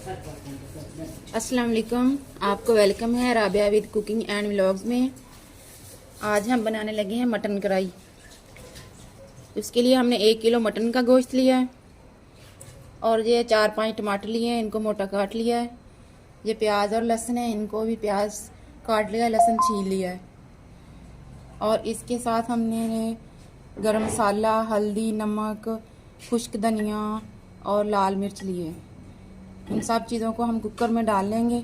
अस्सलाम वालेकुम, आपको वेलकम है Rabia with cooking and vlogs में। आज हम बनाने लगे हैं मटन कढ़ाई। इसके लिए हमने 1 किलो मटन का गोश्त लिया है और ये 4-5 टमाटर लिए हैं, इनको मोटा काट लिया है। ये प्याज और लहसुन है, इनको भी प्याज काट लिया, लहसुन छील लिया है। और इसके साथ हमने गरम मसाला, हल्दी, नमक, खुश्क धनिया और लाल मिर्च लिए है। इन सब चीज़ों को हम कुकर में डाल लेंगे।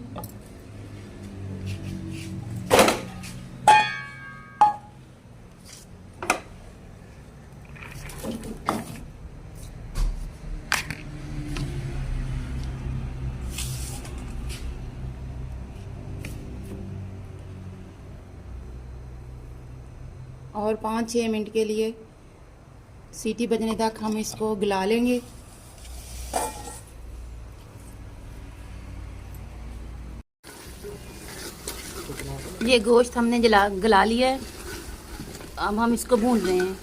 और 5-6 मिनट के लिए सीटी बजने तक हम इसको गला लेंगे। ये गोश्त हमने गला लिया है, अब हम इसको भून रहे हैं।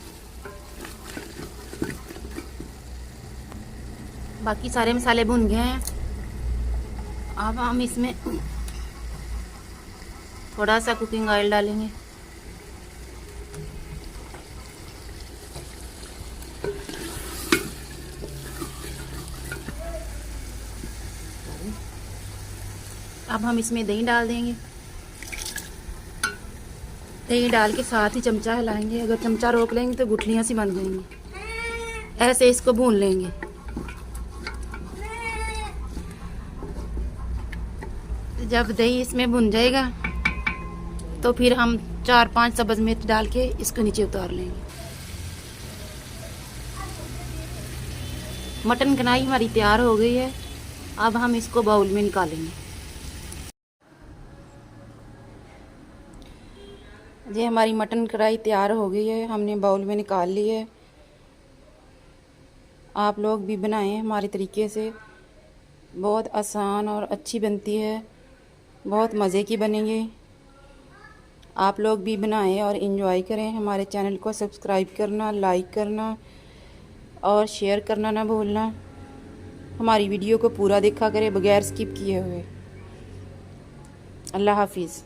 बाकी सारे मसाले भुन गए हैं। अब हम इसमें थोड़ा सा कुकिंग ऑयल डालेंगे। अब हम इसमें दही डाल देंगे। दही डाल के साथ ही चमचा हिलाएंगे, अगर चमचा रोक लेंगे तो गुठलियाँ सी बन जाएंगी। ऐसे इसको भून लेंगे। जब दही इसमें भुन जाएगा तो फिर हम 4-5 सब्ज़ मिर्च डाल के इसको नीचे उतार लेंगे। मटन कढ़ाई हमारी तैयार हो गई है, अब हम इसको बाउल में निकालेंगे। ये हमारी मटन कढ़ाई तैयार हो गई है, हमने बाउल में निकाल ली है। आप लोग भी बनाएं हमारे तरीके से, बहुत आसान और अच्छी बनती है, बहुत मज़े की बनेंगी। आप लोग भी बनाएं और इन्जॉय करें। हमारे चैनल को सब्सक्राइब करना, लाइक करना और शेयर करना ना भूलना। हमारी वीडियो को पूरा देखा करें बगैर स्किप किए हुए। अल्लाह हाफिज़।